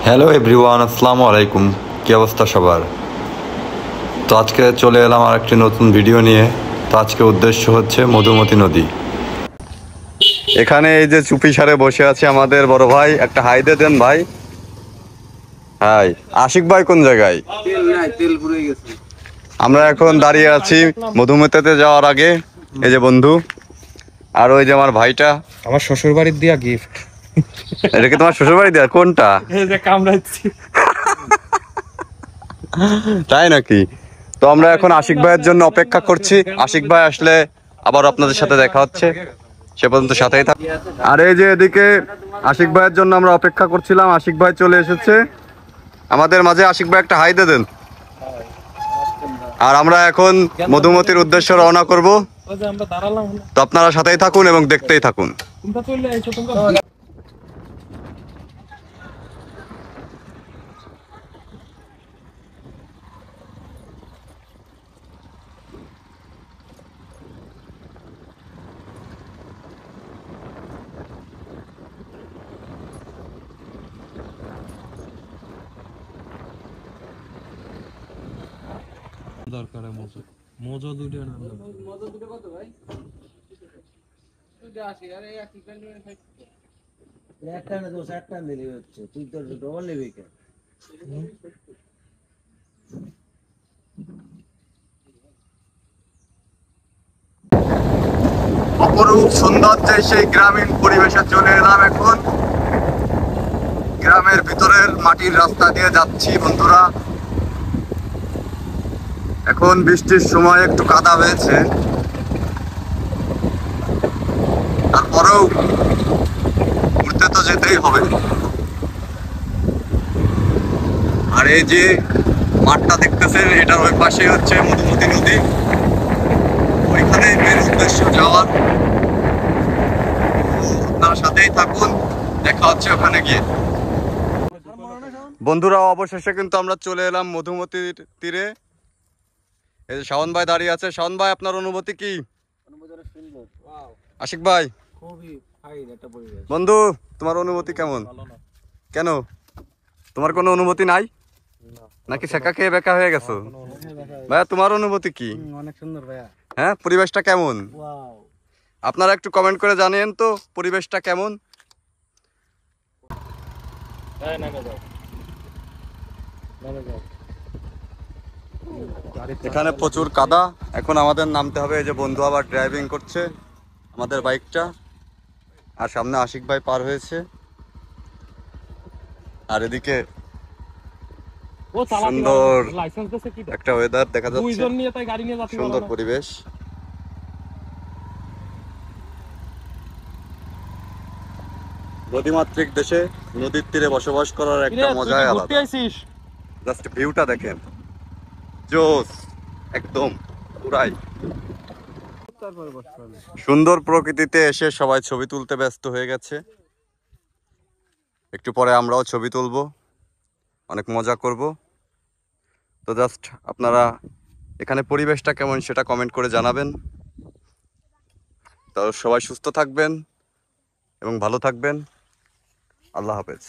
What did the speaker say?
Hello everyone, আসসালামু আলাইকুম। কী অবস্থা সবার? তো আজকে চলে এলাম আর একটি নতুন ভিডিও নিয়ে। তো আজকে উদ্দেশ্য হচ্ছে মধুমতি নদী। এখানে এই যে চুপি সারে বসে আছে আমাদের বড় ভাই, একটা হাই দিয়ে দেন ভাই। হাই। আশিক ভাই কোন জায়গায়? আমরা এখন দাঁড়িয়ে আছি মধুমতিতে যাওয়ার আগে। এই যে বন্ধু, আর ওই যে আমার ভাইটা, আমার শ্বশুর বাড়ির দিয়া গিফট। এটা কি তোমার শ্বশুর বাড়ি দেওয়া? কোনটা? এই যে কামড়াচ্ছি। তাই নাকি? তো আমরা এখন আশিক ভাইয়ের জন্য অপেক্ষা করছি। আশিক ভাই আসলে আবার আপনাদের সাথে দেখা হচ্ছে, সে পর্যন্ত সাথেই থাক। আর এই যে এদিকে আশিক ভাইয়ের জন্য আমরা অপেক্ষা করছিলাম, আশিক ভাই চলে এসেছে আমাদের মাঝে। আশিক ভাই একটা হাই দিয়ে দেন। আর আমরা এখন মধুমতির উদ্দেশ্যে রওনা করব। তো আপনারা সাথেই থাকুন এবং দেখতেই থাকুন। দরকার মোজো মোজো দুটো না মোজো দুটো কত ভাই? দুটো 80 আর এই 80 টাকা নিয়ে খাই। একটা না দোস একটা দিলি হচ্ছে, তুই তো ডবল নেবি কেন? অপরূপ সৌন্দর্যে সেই গ্রামীণ পরিবেশে চলে এলাম এখন। গ্রামের ভিতরের মাটির রাস্তা দিয়ে যাচ্ছি বন্ধুরা। এখন বৃষ্টির সময় একটু কাদা হয়েছে, তারপরেও ঘুরতে তো যেতেই হবে। আর এই যে মাঠটা দেখতেছেন, এটার ওই পাশে হচ্ছে মধুমতি নদী। ওইখানে মেন উদ্দেশ্য যাওয়ার। আপনার সাথেই থাকুন, দেখা হচ্ছে ওখানে গিয়ে। বন্ধুরা, অবশেষে কিন্তু আমরা চলে এলাম মধুমতির তীরে। এই যে শাওন ভাই দাঁড়িয়ে আছে। শাওন ভাই, আপনার অনুভূতি কি? আশিক ভাই, বন্ধু, তোমার অনুভূতি কেমন? কেন, তোমার কোনো অনুভূতি নাই নাকি শেখা খেয়ে বেকা হয়ে গেছো? ভাইয়া, তোমার অনুভূতি কি? অনেক সুন্দর ভাইয়া। হ্যাঁ, পরিবেশটা কেমন? আপনারা একটু কমেন্ট করে জানিয়েন তো পরিবেশটা কেমন। এখানে প্রচুর কাদা। এখন আমাদের নামতে হবে। এই যে বন্ধু আবার ড্রাইভিং করছে আমাদের বাইকটা, আর সামনে আশিক ভাই পার হয়েছে। আর এদিকে সুন্দর একটা ওয়েদার দেখা যাচ্ছে, সুন্দর পরিবেশ। নদীমাতৃক দেশে নদীর তীরে বসবাস করার একটা মজাই আলাদা। জাস্ট ভিউটা দেখেন, জোস একদম পুরাই। সুন্দর প্রকৃতিতে এসে সবাই ছবি তুলতে ব্যস্ত হয়ে গেছে। একটু পরে আমরাও ছবি তুলবো, অনেক মজা করব। তো জাস্ট আপনারা এখানে পরিবেশটা কেমন সেটা কমেন্ট করে জানাবেন। তো সবাই সুস্থ থাকবেন এবং ভালো থাকবেন। আল্লাহ হাফেজ।